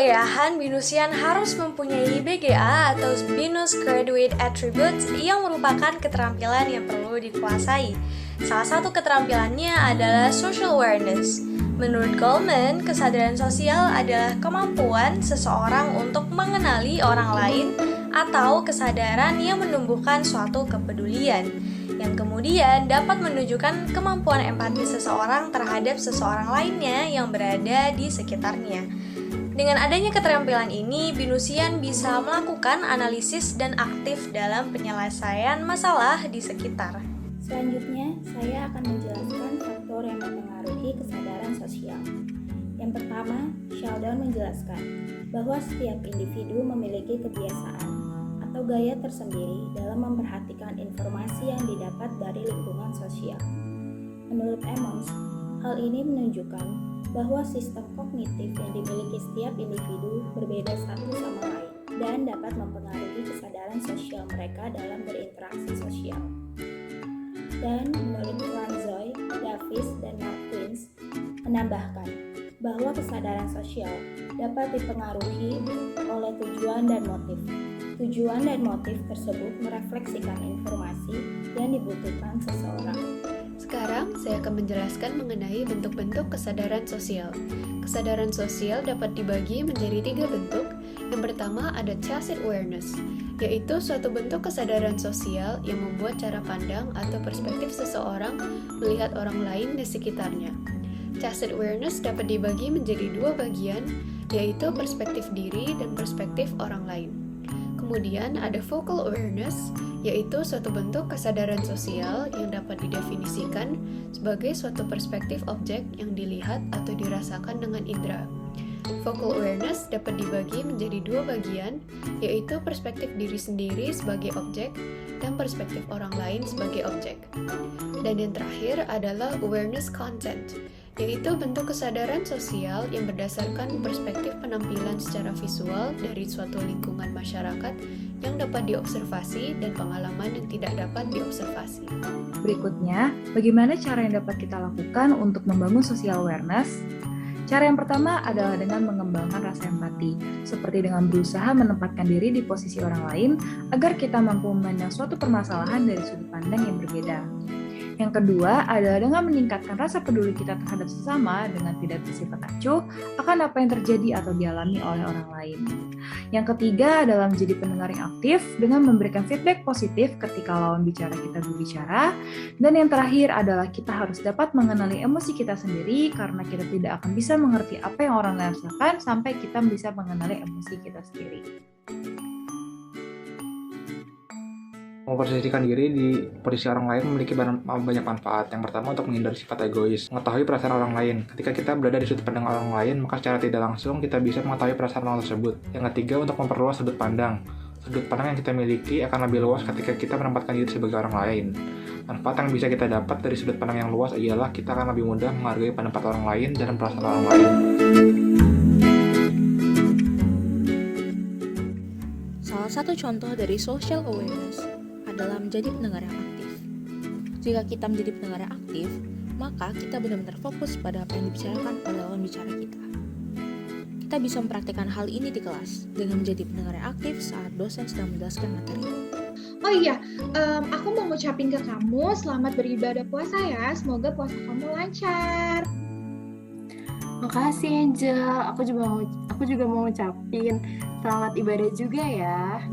perkuliahan, Binusian harus mempunyai BGA atau Binus Graduate Attributes yang merupakan keterampilan yang perlu dikuasai. Salah satu keterampilannya adalah social awareness. Menurut Goleman, kesadaran sosial adalah kemampuan seseorang untuk mengenali orang lain atau kesadaran yang menumbuhkan suatu kepedulian, yang kemudian dapat menunjukkan kemampuan empati seseorang terhadap seseorang lainnya yang berada di sekitarnya. Dengan adanya keterampilan ini, Binusian bisa melakukan analisis dan aktif dalam penyelesaian masalah di sekitar. Selanjutnya, saya akan menjelaskan faktor yang mempengaruhi kesadaran sosial. Yang pertama, Sheldon menjelaskan bahwa setiap individu memiliki kebiasaan atau gaya tersendiri dalam memperhatikan informasi yang didapat dari lingkungan sosial. Menurut Emmons, hal ini menunjukkan bahwa sistem kognitif yang dimiliki setiap individu berbeda satu sama lain dan dapat mempengaruhi kesadaran sosial mereka dalam berinteraksi sosial. Dan menurut Franzoy, Davis, dan Marquins menambahkan bahwa kesadaran sosial dapat dipengaruhi oleh tujuan dan motif. Tujuan dan motif tersebut merefleksikan informasi yang dibutuhkan seseorang. Sekarang saya akan menjelaskan mengenai bentuk-bentuk kesadaran sosial. Kesadaran sosial dapat dibagi menjadi 3 bentuk. Yang pertama ada tacit awareness, yaitu suatu bentuk kesadaran sosial yang membuat cara pandang atau perspektif seseorang melihat orang lain di sekitarnya. Tacit awareness dapat dibagi menjadi 2 bagian, yaitu perspektif diri dan perspektif orang lain. Kemudian ada vocal awareness, yaitu suatu bentuk kesadaran sosial yang dapat didefinisikan sebagai suatu perspektif objek yang dilihat atau dirasakan dengan indera. Vocal awareness dapat dibagi menjadi 2 bagian, yaitu perspektif diri sendiri sebagai objek dan perspektif orang lain sebagai objek. Dan yang terakhir adalah awareness content, yaitu bentuk kesadaran sosial yang berdasarkan perspektif penampilan secara visual dari suatu lingkungan masyarakat yang dapat diobservasi dan pengalaman yang tidak dapat diobservasi. Berikutnya, bagaimana cara yang dapat kita lakukan untuk membangun social awareness? Cara yang pertama adalah dengan mengembangkan rasa empati, seperti dengan berusaha menempatkan diri di posisi orang lain agar kita mampu memandang suatu permasalahan dari sudut pandang yang berbeda. Yang kedua adalah dengan meningkatkan rasa peduli kita terhadap sesama dengan tidak bersifat acuh akan apa yang terjadi atau dialami oleh orang lain. Yang ketiga adalah menjadi pendengar yang aktif dengan memberikan feedback positif ketika lawan bicara kita berbicara. Dan yang terakhir adalah kita harus dapat mengenali emosi kita sendiri karena kita tidak akan bisa mengerti apa yang orang lain rasakan sampai kita bisa mengenali emosi kita sendiri. Memposisikan diri di posisi orang lain memiliki banyak manfaat. Yang pertama untuk menghindari sifat egois, mengetahui perasaan orang lain. Ketika kita berada di sudut pandang orang lain, maka secara tidak langsung kita bisa mengetahui perasaan orang tersebut. Yang ketiga untuk memperluas sudut pandang. Sudut pandang yang kita miliki akan lebih luas ketika kita menempatkan diri sebagai orang lain. Manfaat yang bisa kita dapat dari sudut pandang yang luas ialah kita akan lebih mudah menghargai pendapat orang lain dan perasaan orang lain. Salah satu contoh dari social awareness adalah menjadi pendengar yang aktif. Jika kita menjadi pendengar yang aktif, maka kita benar-benar fokus pada apa yang dibicarakan oleh lawan bicara kita. Kita bisa mempraktikkan hal ini di kelas dengan menjadi pendengar yang aktif saat dosen sedang menjelaskan materi. Oh iya, aku mau ngucapin ke kamu selamat beribadah puasa ya. Semoga puasa kamu lancar. Makasih Angel, aku juga mau ngucapin selamat ibadah juga ya.